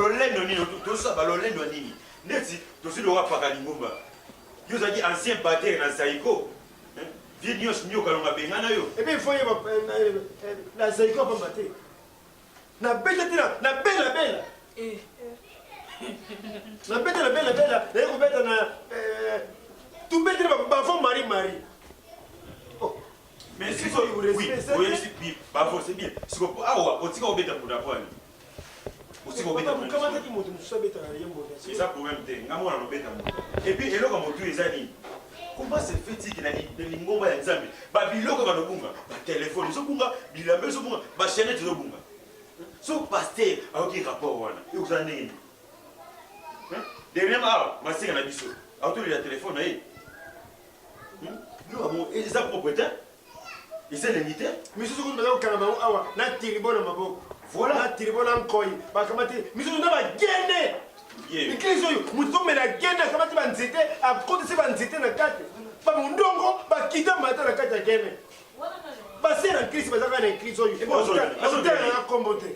lolendo nini tosa ba lolendo nini neti tosi lo wapaka lingomba yo zaki ancien batteur na Saiko vie nyos nyoka longa bengana yo et puis il faut la Saiko pas battre na belle na belle na belle et ko beta na tout bête ba fond mari mais si so oui oui ba fond c'est bien si ko awa otika obeta pour d'apprendre osiko obeta comment ça qui moto so beta na yembo c'est ça problème te ngamo na obeta et puis eloko moto ezali comment se fait-il que na lingomba ya nzambe ba biloko ba nobunga ba téléphone so bunga bilambe so bunga ba chaîne zo bunga so pasteur aoki rapport wana yo kuzana nini dernièrement masika na biso autour ya téléphone na ye nous avons et ça propriétaire et c'est l'unité misu ko ndaka kana ba awa na tiribona maboko voilà na tiribona nkoi ba kamati misu na ba gene iklizo yo muto mena gene kamati ba nzete a côté se ba nzete na kate ba mundongo ba kita mata na kate gene ba sera Christ ba zaka na iklizo yo ba na kombote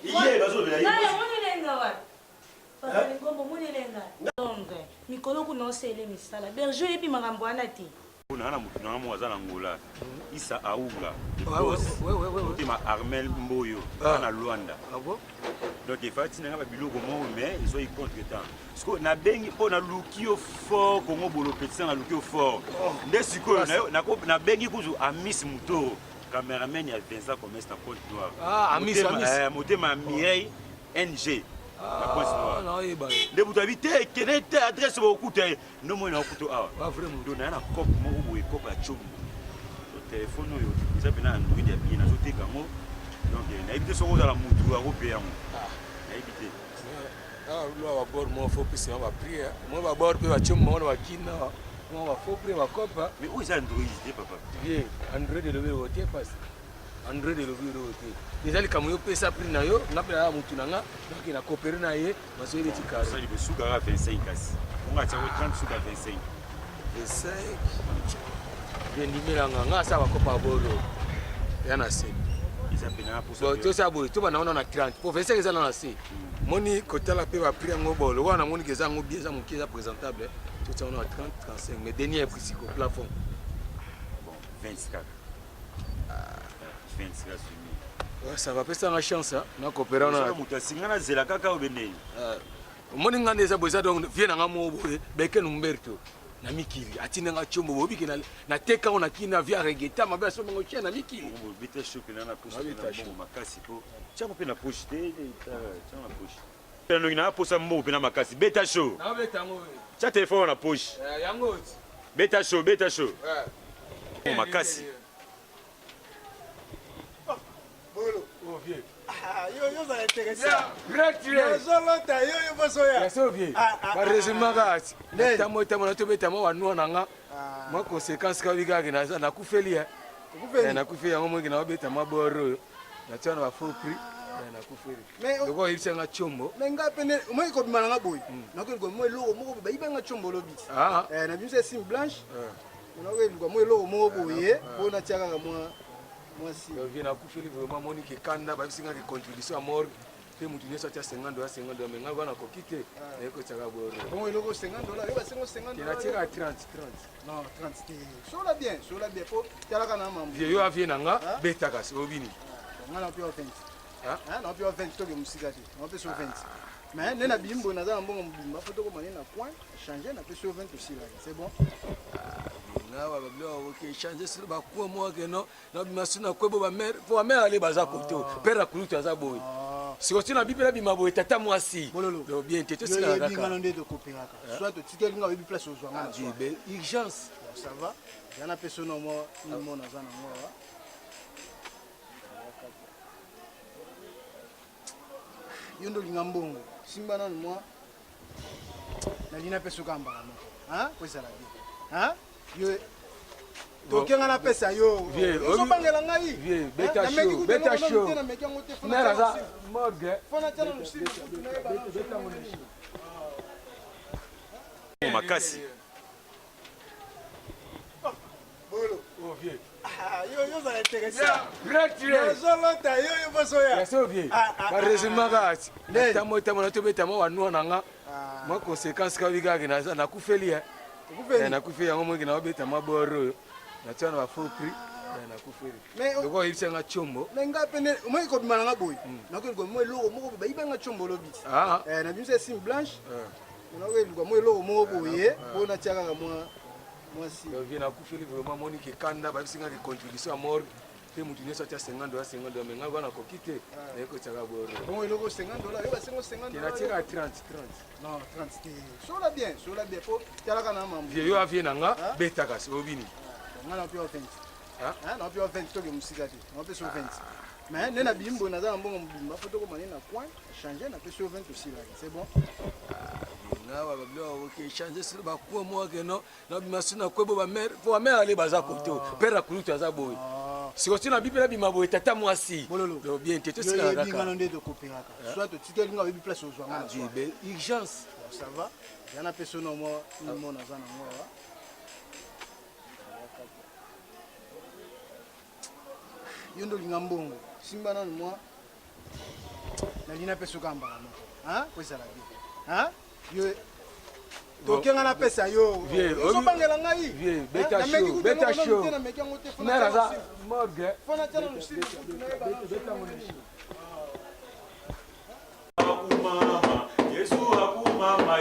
iye bazo bela mikolo kuna osele misala berger epi makambo wana te na mutu na mo azana ngola isa aunga tema Armel Mboyo na Luanda donc il faut tinanga ba biloko mo mais ils sont contre temps parce que na bengi po na lukio fort kongo bolo petit na lukio fort nde siko na bengi kuzu amis muto cameraman ya Vincent Commerce na Côte d'Ivoire amis motema Mireille NG nde butu abi te kene te adresse bokuta no mo na okuto awa ba vraiment ndo na cop moko boye cop ya chombo téléphone oyo eza pena Android ya bien azoteka ngo donc nayebi te soko ozala mutu akope yango nayebi te lo babord mo fo pesa ba prière mo babord pe ba chombo mo ba kina mo ba fo prière ba copa mais où est Android te papa bien Android le vélo te passe Android le vélo te déjà le camion pesa prix na yo ngapela mutu nanga donc na coopérer na ye maso ile tikara ça libe suka 25 kasi on a tsawo 30 suka 25 bien numéro nga ça va copa bolo yana se ils appellent pour ça to ça boy to bana na 30 professeur eza na se moni kotala pe ba prix ngo bolo wana moni keza ngo bien za mukiza présentable tout ça on a 30 35 mais dernier prix au plafond bon 24 24 ça va pesa na chance na coopérer na mutasingana zela kaka obene moni ngande za boza donc viens nga mo boye beke numberto na mikili atina nga chombo bobi kina na teka ona kina via regeta mabe so ngo chia na mikili mo bite chocolat na poche na mo makasi po chako pe na poche te chako na poche pena ngina posa mo pe na makasi beta show na beta ngo cha téléphone na poche yango beta show mo makasi oh vieux yo ça intéressant gratuit zolota yo bosoya so vieux ba résumé gati tamo na to beta mo wanu na nga ma conséquence ka biga na kufeli na kufeli yango mo ngina beta maboro na tana ba faux prix na kufeli mais ko irisa nga chombo mais ngapene mo ko bimana nga boy na ko mo loko mo ba iba nga chombo lobi na biso sim blanche na ko mo loko mo boye po na tiaka ka mo moi si vient à couper vraiment monique kanda ba bisinga ki contribution à mort te mutu nyeso tia 50 dollars mais nga bana ko kite na ko tsaka boro bon il ko 50 dollars ba 50 dollars tira 30 non 30 sur la bien faut tala kana mambo vieux yo avien nga beta kasi obini nga na pio 20 na pio 20 to ke musika te na pio 20 mais nena bimbo na za mbongo mbimba photo ko manena point changer na pio 20 aussi là c'est bon na ba blo ke changer sur ba ko mo ke no na bimasuna kwebo ba mère pour ba mère aller baza poto père kulutu aza boy si on na bibela bima boy tata mwasi bololo bien tete sika kaka ngana nde to kopera ka soit to tikel nga bi place ozwa ngana urgence ça va yana personne mo na za na mo yondo linga mbongo simba na moi na lina peso kamba hein ko ça la hein yo tokenga na pesa yo ozo bangela ngai beta show mera za morgue fona tana no siri beta makasi bolo oh vieux Yo ça intéresse. Prêtre. Zolota yo bosoya. Ya so bien. Ba résumé kati. Tamo na to betamo wa no nanga. Moi conséquence ka biga ke na kufeli eh. Na kufeli yango mo ke na beta maboro. Na tsana ba faux prix. Na kufeli. Mais ko ibse nga chombo. Mais nga pene mo ko bimana nga boy. Na ko mo loko mo ko ba ibanga chombo lo bit. Na bimse sim blanche. Na ko mo loko mo boye. Bo na tiaka ka mo si. Donc vient na kufeli vraiment moni ke kanda ba bisinga ke contribution à mort. Pe mutu nyesa tia 50 $, mais nga bana ko kite na ko tiaka boro. Bon eloko $50, ba 50 $. Tena tika 30. Non, 30. Sola bien. Faut tiala kana mambo. Vie yo avie nanga betaka so bini. Nga na pio 20. Na pio 20 to ke musika te. Na pio 20. Mais nena bimbo na za mbongo mbimba faut to ko manena coin, changer na pio 20 aussi là. C'est bon. Na ba blo OK changer sur ba ko mo ke no na bimasuna ko bo ba mère pour mère aller baza koto père akulutu aza boy. Si on tient la Bible, il m'a dit tata moi si. Donc bien, tu es là. Soit tu te linga bible place aux gens. Urgence. Ça va. Il y en a personne au moins, tout le monde a ça dans moi. Yondo linga mbongo. Simba na moi. Na lina personne kamba. Hein? Quoi ça la vie? Hein? Yo donc on a pesa yo. Yo bangela ngai. Vieux, beta show. Na za morgue. Fona tena msiri. Beta monishi. Akumama, Yesu akumama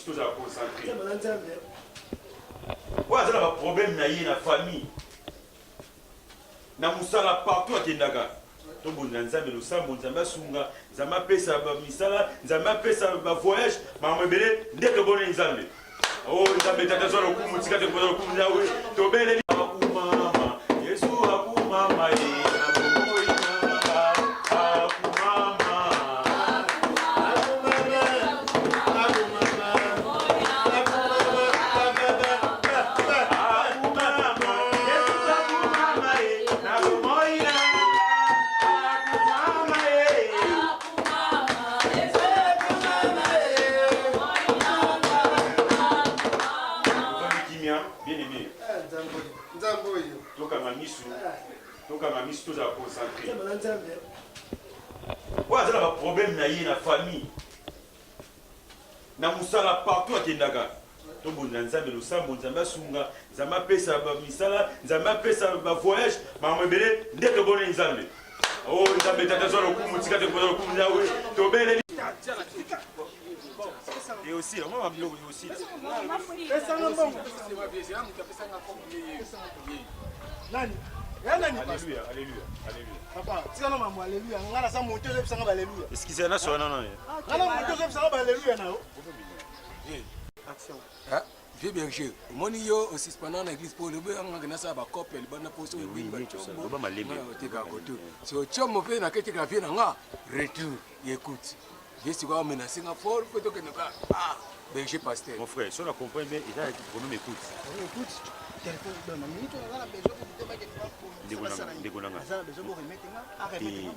tous à concentrer. Ouais, c'est un problème dans la famille. Na musala partout à Kendaga. To bonanza mais le sambo nzamba sunga, nzamba pesa ba misala, nzamba pesa ba voyage, ma mebele ndeko bonne nzambe. Oh nzambe tata zo lokumu tikate ko lokumu nawe. To bele akumama, Yesu akumama tous à concentrer. Ouais, c'est un problème dans la famille. Na musala partout à Kendaga. To bonanza mais le sambo nzamba sunga, nzamba pesa ba misala, nzamba pesa ba voyage, ma mebele ndeko bonne nzambe. Oh nzambe tata zo lokumu tikate ko lokumu nawe. To bele et aussi, on va bien aussi. Alléluia, alléluia, alléluia. Papa, si on a maman alléluia, on a ça monter le sang alléluia. Est-ce qu'il y en a sur non non. On a monter le sang alléluia na. Action. Ah, vieux berger. Moni yo aussi pendant l'église pour le bien on a ça ba couple le bon poso et oui ba chombo. Ba malembe. Te ka koto. So chombo pe na kete ka vie na nga retour. Écoute. Vieux quoi menacer nga fort faut que ne pas. Ah, berger pasteur. Mon frère, si on a compris bien, il a dit pour nous écoute. Écoute. Téléphone donne minute on a la besoin de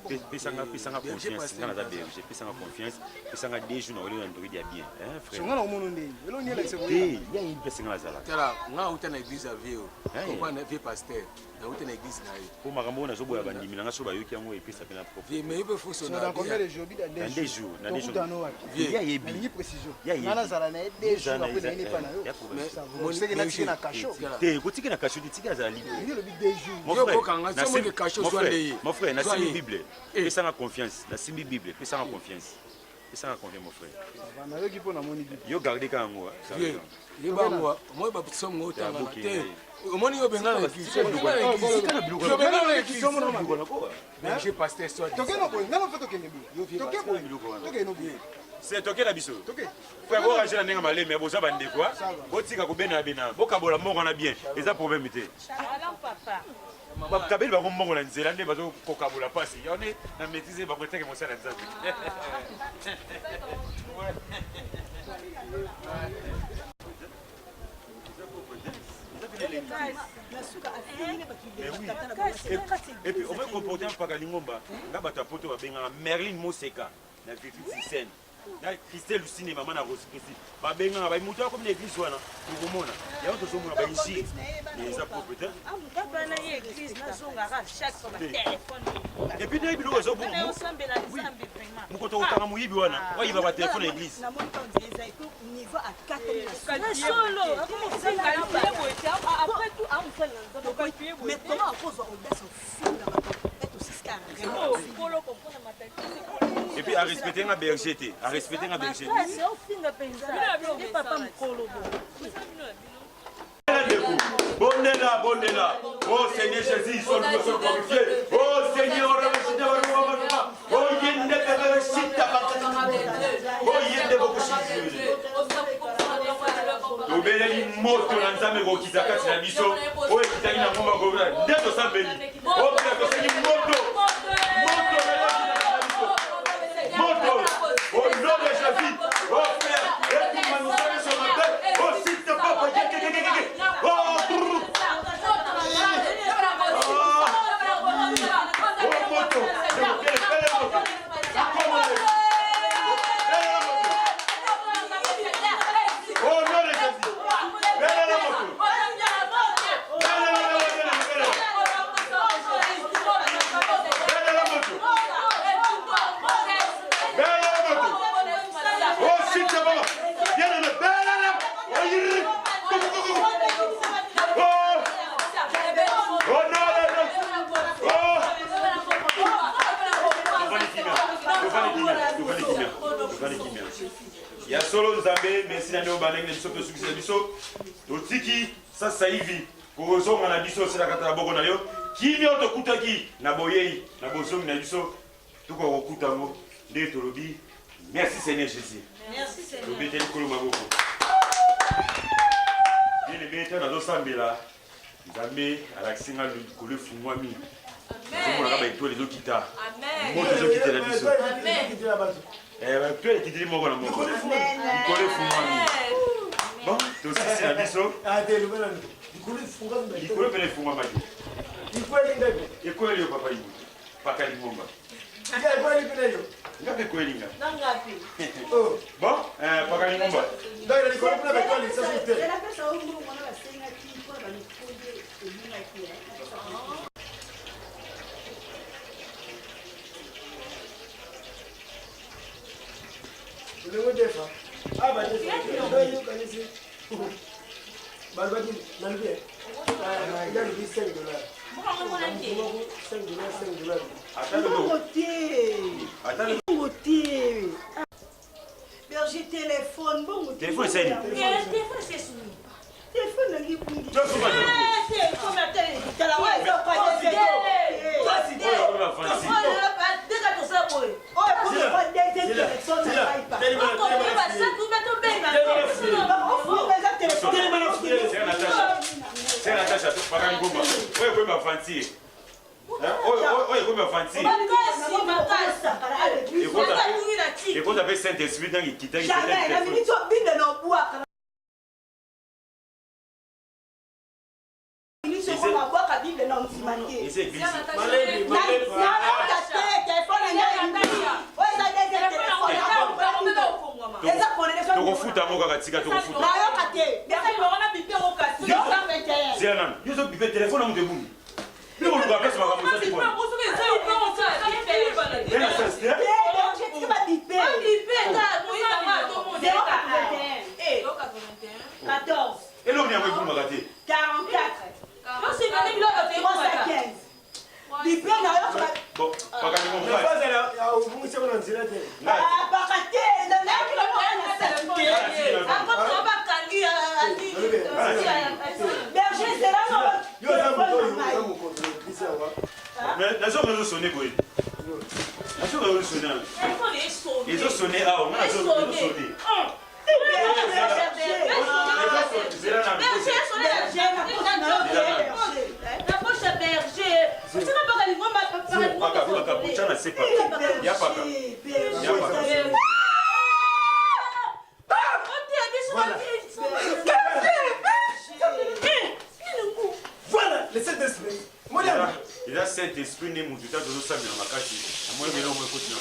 te pesanga confiance ngana za berger pesanga confiance pesanga des jours na ole na ndori dia bien hein frère ngana omono ndeni elo ni election eh ya une pesanga la zala tala nga uta na église avio ko na vie pasteur na uta na église na ye ko makambo na zo boya bandimi na so ba yoki yango epesa pena propre vie mais il faut so na combien de jours dans des jours ya yebi ni précision ngana zala na des jours après na ine pa na yo mais mo seki na tina kasho te ko tika na kasho tika za libre ni le big des jours mon frère, na simbi Bible. Pesanga confiance. Na simbi Bible. Pesanga confiance. Pesanga confiance, mon frère. Yo garder quand ngo. Yo ba ngo. Moi ba somme ngo tanga. Omoni yo benga na église. Yo benga na église. Berger pasteur soit. Tokeno ko ngalo feto kene bi. Yo tokeno ko. Tokeno bi. C'est toqué la biso. Frère, vous rangez la nenga malé, mais vous avez des quoi? Vous tirez à Bena Bena. Vous avez la mort, on a bien. Et ça problème était. Papa. Kabel va mort en Zélande, va au Coca-Cola passer. On est dans maîtriser, va peut-être que mon salaire est et puis, on va comporter un pagalingomba. Là, tu as poto Merlin Moseka, la petite scène. Christelle Lucine, maman a reçu ici. Babenga, ba muta comme l'église wana. Nous komona. Ya on to somona ba ici. Les apôtres peut-être. Ah, papa na église na zonga chaque fois téléphone. Et puis na bilo zo bon. On sambela nzambe vraiment. Muko to utanga muyibi wana. Wa yiba ba téléphone à l'église. Na montant des aïeux niveau à 4 solo. Après tout, on fait mais comment on pose audace au fond de la et puis à respecter un berger, à respecter un berger. Bondela, bondela. Oh Seigneur Jésus, son nom soit glorifié. Oh Seigneur, oh yende bebe sita. Oh yende boko sita. Obeleli moto na nzambe ko kizakati na biso. Oh ekitaki na ngomba ko ndeto sambeli. Oh bila ko seni moto. Moto. Au nom de Jésus. Oh frère, et tu m'as nous donné ce matin. Oh s'il te plaît, oh ya solo nzambe merci na ndio banenge biso pe sukisa biso totiki sasa hivi kozonga na biso sila kata boko na yo kimio tokutaki na boyei na bozongi na biso tuko kokuta ngo nde tolobi merci Seigneur Jésus. Merci Seigneur. Tobete likolo maboko bien beta na dosambela nzambe alakisinga likolo efungwami amen na ba etole ezokita amen moto ezokita na biso amen tu es qui dit mon bon bon bon tu aussi c'est la biso ah de le bela il coule bela funga maji il coule ndebe il coule yo papa yibu paka limomba ya coule bela yo ngapi coule ngapi oh bon paka limomba donc il coule bela coule ça c'est la pesa au mungu mwana basenga ki kwa ba nikunde elinga ki le mot des fois ah bah des fois you connaissez bah bah dis dans le bien il y a le $5 $5 attends le côté berger téléphone bon téléphone c'est téléphone c'est soumis téléphone na ngi kungi téléphone na télé tala ouais ça pas c'est Natacha paka ngomba oyo ko ba fancy oyo ko ba fancy et quand avec Saint-Esprit dans qui t'a jamais la minute binde na boaka tokofuta mo kaka tika tokofuta yozo bipe telefone amu debuni lebo luka pesa makambo sa tipona eloko yango ebumaka te 44 bon pakani mo mais nazo sonné boy nazo sonné sonner ah on a sonné. Voilà, le Saint-Esprit. Il a Saint-Esprit né mon tuteur de l'eau ça dans ma carte. Moi je vais on continue.